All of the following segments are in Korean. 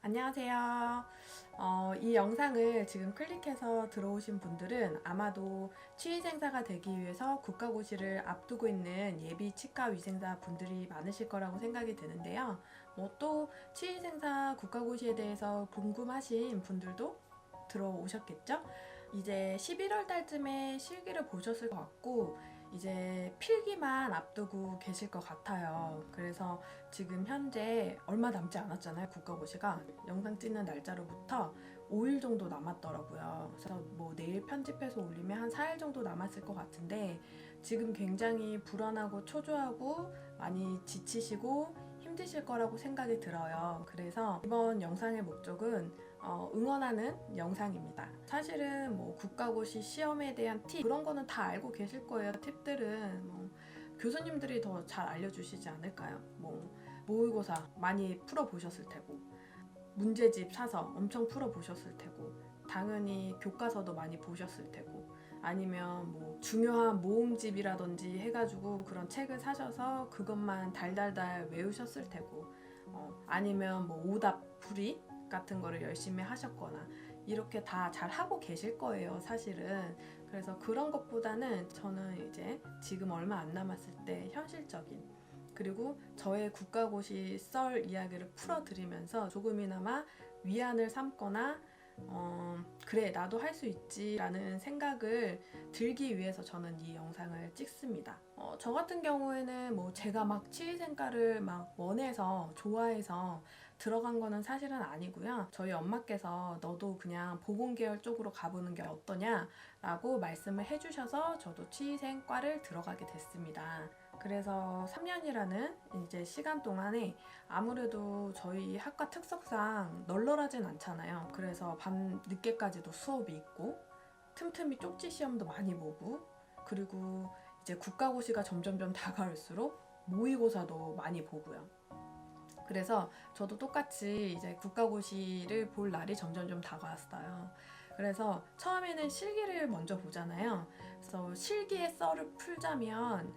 안녕하세요. 이 영상을 지금 클릭해서 들어오신 분들은 아마도 취위생사가 되기 위해서 국가고시를 앞두고 있는 예비 치과 위생사 분들이 많으실 거라고 생각이 드는데요. 또 취위생사 국가고시에 대해서 궁금하신 분들도 들어오셨겠죠? 이제 11월 달쯤에 실기를 보셨을 것 같고 이제 필기만 앞두고 계실 것 같아요. 그래서 지금 현재 얼마 남지 않았잖아요. 국가고시가 영상 찍는 날짜로부터 5일 정도 남았더라고요. 그래서 뭐 내일 편집해서 올리면 한 4일 정도 남았을 것 같은데 지금 굉장히 불안하고 초조하고 많이 지치시고 힘드실 거라고 생각이 들어요. 그래서 이번 영상의 목적은 응원하는 영상입니다. 사실은 뭐 국가고시 시험에 대한 팁 그런 거는 다 알고 계실 거예요. 팁들은 뭐 교수님들이 더 잘 알려주시지 않을까요? 뭐 모의고사 많이 풀어보셨을 테고 문제집 사서 엄청 풀어보셨을 테고 당연히 교과서도 많이 보셨을 테고 아니면 뭐 중요한 모음집이라든지 해가지고 그런 책을 사셔서 그것만 달달달 외우셨을 테고 아니면 뭐 오답풀이 같은 거를 열심히 하셨거나 이렇게 다 잘 하고 계실 거예요, 사실은. 그래서 그런 것보다는 저는 이제 지금 얼마 안 남았을 때 현실적인 그리고 저의 국가고시 썰 이야기를 풀어드리면서 조금이나마 위안을 삼거나 그래 나도 할 수 있지 라는 생각을 들기 위해서 저는 이 영상을 찍습니다. 저 같은 경우에는 뭐 제가 막 취위생과를 막 원해서 좋아해서 들어간 거는 사실은 아니고요. 저희 엄마께서 너도 그냥 보건계열 쪽으로 가보는 게 어떠냐 라고 말씀을 해주셔서 저도 취위생과를 들어가게 됐습니다. 그래서 3년이라는 이제 시간 동안에 아무래도 저희 학과 특성상 널널하진 않잖아요. 그래서 밤 늦게까지도 수업이 있고 틈틈이 쪽지 시험도 많이 보고 그리고 이제 국가고시가 점점점 다가올수록 모의고사도 많이 보고요. 그래서 저도 똑같이 이제 국가고시를 볼 날이 점점점 다가왔어요. 그래서 처음에는 실기를 먼저 보잖아요. 그래서 실기의 썰을 풀자면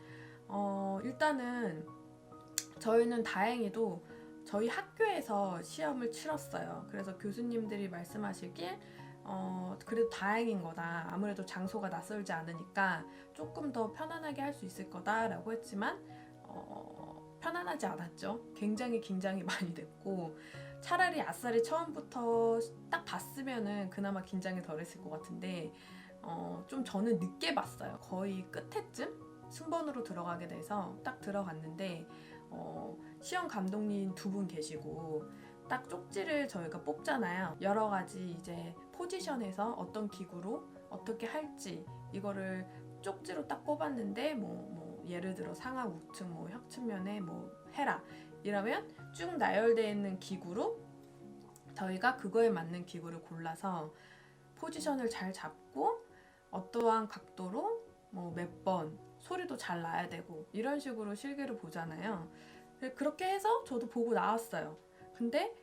일단은 저희는 다행히도 저희 학교에서 시험을 치렀어요. 그래서 교수님들이 말씀하시길 그래도 다행인 거다. 아무래도 장소가 낯설지 않으니까 조금 더 편안하게 할 수 있을 거다라고 했지만 편안하지 않았죠. 굉장히 긴장이 많이 됐고 차라리 아싸리 처음부터 딱 봤으면은 그나마 긴장이 덜했을 것 같은데 좀 저는 늦게 봤어요. 거의 끝에쯤 순번으로 들어가게 돼서 딱 들어갔는데 시험 감독님 두 분 계시고 딱 쪽지를 저희가 뽑잖아요. 여러 가지 이제 포지션에서 어떤 기구로 어떻게 할지 이거를 쪽지로 딱 뽑았는데 뭐 예를 들어 상하 우측 뭐 혁측면에 뭐 해라 이러면 쭉 나열되어 있는 기구로 저희가 그거에 맞는 기구를 골라서 포지션을 잘 잡고 어떠한 각도로 뭐 몇 번 소리도 잘 나야 되고 이런 식으로 실기를 보잖아요. 그렇게 해서 저도 보고 나왔어요. 근데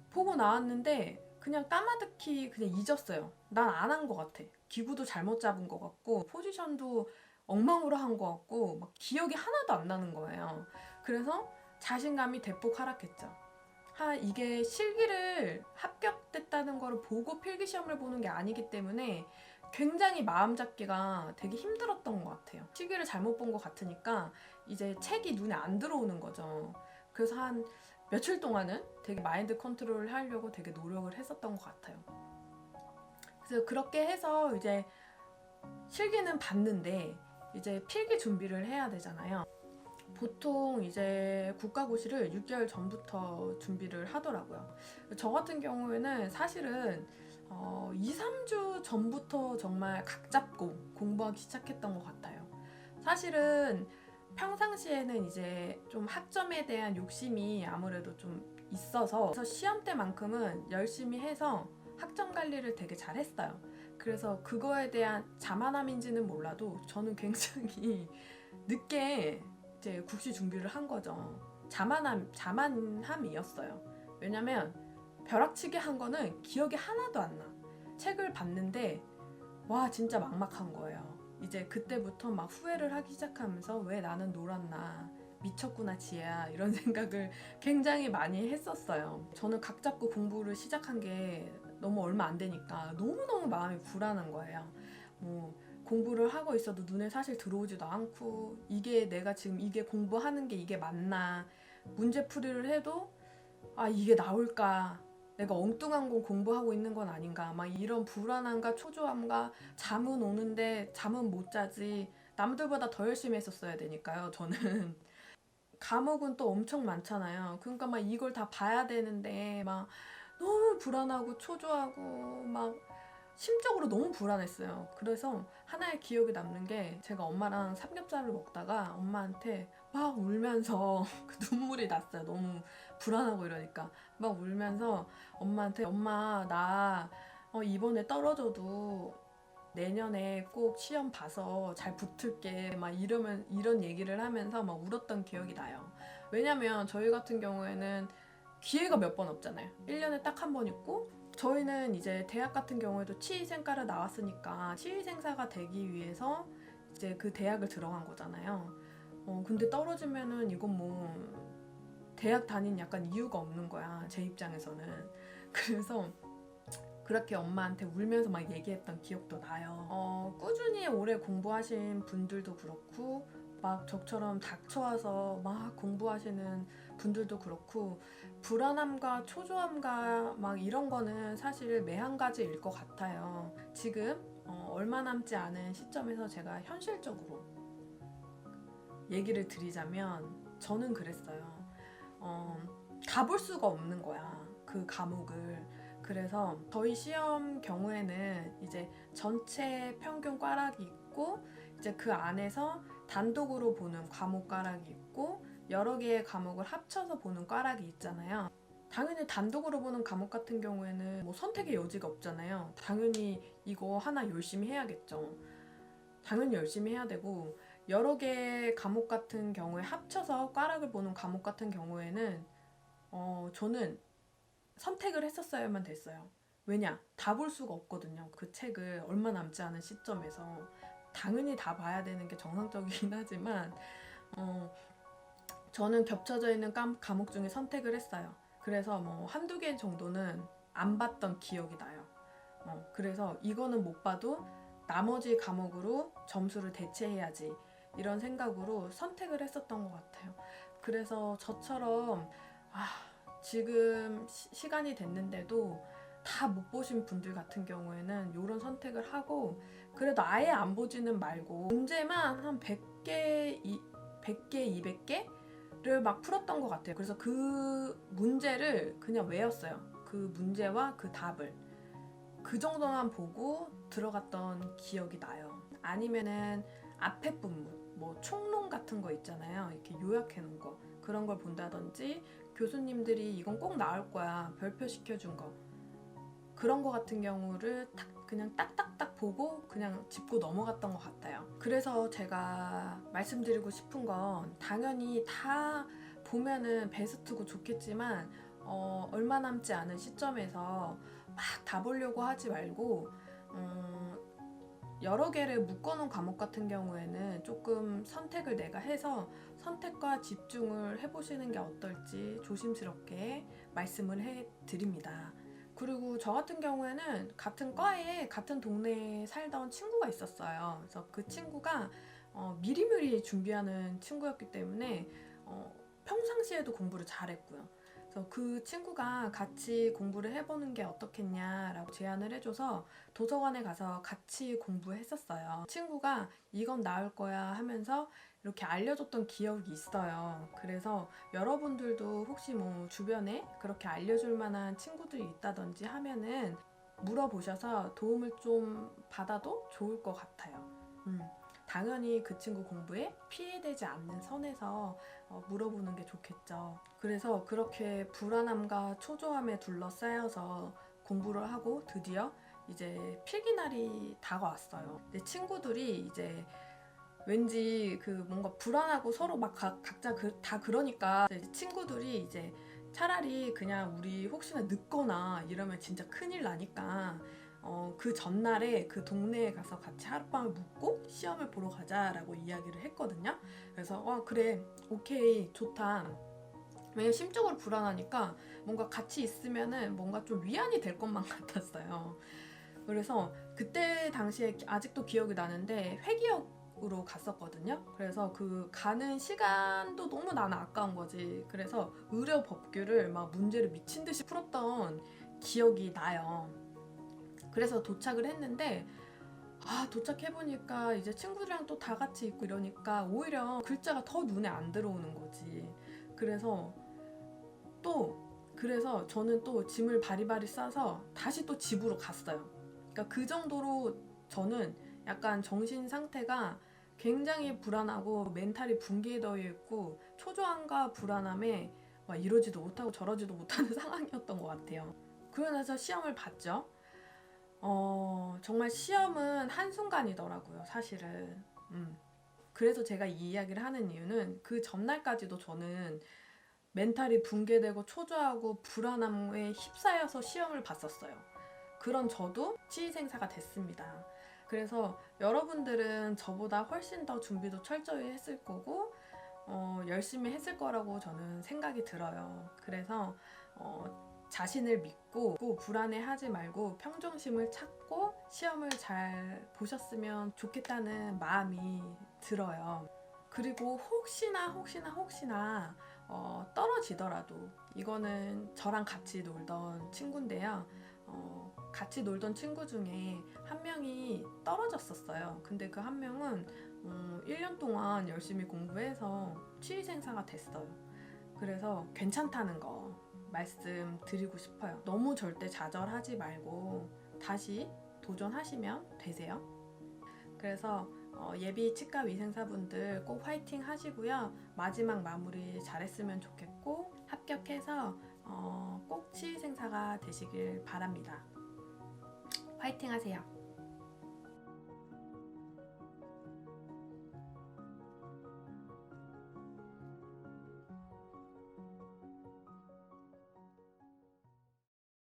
보고 나왔는데 그냥 까마득히 그냥 잊었어요. 난 안 한 것 같아. 기구도 잘못 잡은 것 같고 포지션도 엉망으로 한 것 같고 막 기억이 하나도 안 나는 거예요. 그래서 자신감이 대폭 하락했죠. 이게 실기를 합격됐다는 걸 보고 필기시험을 보는 게 아니기 때문에 굉장히 마음 잡기가 되게 힘들었던 것 같아요. 실기를 잘못 본 것 같으니까 이제 책이 눈에 안 들어오는 거죠. 그래서 한 며칠 동안은 되게 마인드 컨트롤을 하려고 되게 노력을 했었던 것 같아요. 그래서 그렇게 해서 이제 실기는 봤는데 이제 필기 준비를 해야 되잖아요. 보통 이제 국가고시를 6개월 전부터 준비를 하더라고요. 저 같은 경우에는 사실은 2, 3주 전부터 정말 각 잡고 공부하기 시작했던 것 같아요. 사실은 평상시에는 이제 좀 학점에 대한 욕심이 아무래도 좀 있어서 그래서 시험 때만큼은 열심히 해서 학점 관리를 되게 잘 했어요. 그래서 그거에 대한 자만함인지는 몰라도 저는 굉장히 늦게 이제 국시 준비를 한 거죠. 자만함이었어요. 왜냐면 벼락치기 한 거는 기억이 하나도 안 나. 책을 봤는데 와 진짜 막막한 거예요. 이제 그때부터 막 후회를 하기 시작하면서 왜 나는 놀았나 미쳤구나 지혜야 이런 생각을 굉장히 많이 했었어요. 저는 각 잡고 공부를 시작한 게 너무 얼마 안 되니까 너무너무 마음이 불안한 거예요. 뭐 공부를 하고 있어도 눈에 사실 들어오지도 않고 이게 내가 지금 이게 공부하는 게 이게 맞나, 문제풀이를 해도 아 이게 나올까, 내가 엉뚱한 거 공부하고 있는 건 아닌가, 막 이런 불안함과 초조함과, 잠은 오는데 잠은 못 자지, 남들보다 더 열심히 했었어야 되니까요 저는. 과목은 또 엄청 많잖아요. 그러니까 막 이걸 다 봐야 되는데 막 너무 불안하고 초조하고 막 심적으로 너무 불안했어요. 그래서 하나의 기억에 남는 게, 제가 엄마랑 삼겹살을 먹다가 엄마한테 막 울면서 그 눈물이 났어요. 너무 불안하고 이러니까 막 울면서 엄마한테, 엄마 나 이번에 떨어져도 내년에 꼭 시험 봐서 잘 붙을게 막 이런 얘기를 하면서 막 울었던 기억이 나요. 왜냐면 저희 같은 경우에는 기회가 몇 번 없잖아요. 1년에 딱 한 번 있고, 저희는 이제 대학 같은 경우에도 치위생과를 나왔으니까 치위생사가 되기 위해서 이제 그 대학을 들어간 거잖아요. 근데 떨어지면은 이건 뭐 대학 다닌 약간 이유가 없는 거야, 제 입장에서는. 그래서 그렇게 엄마한테 울면서 막 얘기했던 기억도 나요. 꾸준히 오래 공부하신 분들도 그렇고, 막 저처럼 닥쳐와서 막 공부하시는 분들도 그렇고, 불안함과 초조함과 막 이런 거는 사실 매한가지일 것 같아요. 지금 얼마 남지 않은 시점에서 제가 현실적으로 얘기를 드리자면 저는 그랬어요. 가볼 수가 없는 거야, 그 과목을. 그래서 저희 시험 경우에는 이제 전체 평균 꽈락이 있고, 이제 그 안에서 단독으로 보는 과목 꽈락이 있고, 여러 개의 과목을 합쳐서 보는 꽈락이 있잖아요. 당연히 단독으로 보는 과목 같은 경우에는 뭐 선택의 여지가 없잖아요. 당연히 이거 하나 열심히 해야겠죠. 당연히 열심히 해야 되고, 여러 개의 과목 같은 경우에 합쳐서 꽈락을 보는 과목 같은 경우에는 저는 선택을 했었어야만 됐어요. 왜냐? 다 볼 수가 없거든요. 그 책을 얼마 남지 않은 시점에서. 당연히 다 봐야 되는 게 정상적이긴 하지만 저는 겹쳐져 있는 과목 중에 선택을 했어요. 그래서 뭐 한두 개 정도는 안 봤던 기억이 나요. 그래서 이거는 못 봐도 나머지 과목으로 점수를 대체해야지, 이런 생각으로 선택을 했었던 것 같아요. 그래서 저처럼 지금 시간이 됐는데도 다 못 보신 분들 같은 경우에는 이런 선택을 하고, 그래도 아예 안 보지는 말고 문제만 한 100개, 200개를 막 풀었던 것 같아요. 그래서 그 문제를 그냥 외웠어요. 그 문제와 그 답을 그 정도만 보고 들어갔던 기억이 나요. 아니면은 앞에 부분, 뭐 총론 같은 거 있잖아요. 이렇게 요약해 놓은 거, 그런 걸 본다든지, 교수님들이 이건 꼭 나올 거야 별표 시켜준 거, 그런 거 같은 경우를 그냥 딱딱딱 보고 그냥 짚고 넘어갔던 것 같아요. 그래서 제가 말씀드리고 싶은 건, 당연히 다 보면은 베스트고 좋겠지만 얼마 남지 않은 시점에서 막 다 보려고 하지 말고 여러 개를 묶어놓은 과목 같은 경우에는 조금 선택을 내가 해서 선택과 집중을 해보시는 게 어떨지 조심스럽게 말씀을 해드립니다. 그리고 저 같은 경우에는 같은 과에 같은 동네에 살던 친구가 있었어요. 그래서 그 친구가 미리미리 준비하는 친구였기 때문에 평상시에도 공부를 잘했고요. 그래서 그 친구가 같이 공부를 해보는 게 어떻겠냐라고 제안을 해줘서 도서관에 가서 같이 공부했었어요. 친구가 이건 나을 거야 하면서 이렇게 알려줬던 기억이 있어요. 그래서 여러분들도 혹시 뭐 주변에 그렇게 알려줄 만한 친구들이 있다든지 하면은 물어보셔서 도움을 좀 받아도 좋을 것 같아요. 당연히 그 친구 공부에 피해되지 않는 선에서 물어보는 게 좋겠죠. 그래서 그렇게 불안함과 초조함에 둘러싸여서 공부를 하고 드디어 이제 필기날이 다가왔어요. 내 친구들이 이제 왠지 그 뭔가 불안하고 서로 막 각자 다 그러니까 이제 친구들이 이제 차라리 그냥 우리 혹시나 늦거나 이러면 진짜 큰일 나니까 그 전날에 그 동네에 가서 같이 하룻밤을 묵고 시험을 보러 가자라고 이야기를 했거든요. 그래서 그래, 오케이, 좋다. 왜냐면 심적으로 불안하니까 뭔가 같이 있으면은 뭔가 좀 위안이 될 것만 같았어요. 그래서 그때 당시에 아직도 기억이 나는데 회기역으로 갔었거든요. 그래서 그 가는 시간도 너무 나는 아까운 거지. 그래서 의료 법규를 막 문제를 미친 듯이 풀었던 기억이 나요. 그래서 도착을 했는데 도착해보니까 이제 친구들이랑 또 다 같이 있고 이러니까 오히려 글자가 더 눈에 안 들어오는 거지. 그래서 저는 또 짐을 바리바리 싸서 다시 또 집으로 갔어요. 그러니까 그 정도로 저는 약간 정신 상태가 굉장히 불안하고 멘탈이 붕괴되어 있고 초조함과 불안함에 막 이러지도 못하고 저러지도 못하는 상황이었던 것 같아요. 그러고 나서 시험을 봤죠. 정말 시험은 한순간이더라고요, 사실은. 그래서 제가 이 이야기를 하는 이유는 그 전날까지도 저는 멘탈이 붕괴되고 초조하고 불안함에 휩싸여서 시험을 봤었어요. 그런 저도 치위생사가 됐습니다. 그래서 여러분들은 저보다 훨씬 더 준비도 철저히 했을 거고 열심히 했을 거라고 저는 생각이 들어요. 그래서 자신을 믿고 불안해하지 말고 평정심을 찾고 시험을 잘 보셨으면 좋겠다는 마음이 들어요. 그리고 혹시나 떨어지더라도 이거는 저랑 같이 놀던 친구인데요. 같이 놀던 친구 중에 한 명이 떨어졌었어요. 근데 그 한 명은 1년 동안 열심히 공부해서 취위생사가 됐어요. 그래서 괜찮다는 거 말씀드리고 싶어요. 너무 절대 좌절하지 말고 다시 도전하시면 되세요. 그래서 예비 치과 위생사분들 꼭 화이팅 하시고요. 마지막 마무리 잘했으면 좋겠고 합격해서 꼭 치위생사가 되시길 바랍니다. 화이팅 하세요.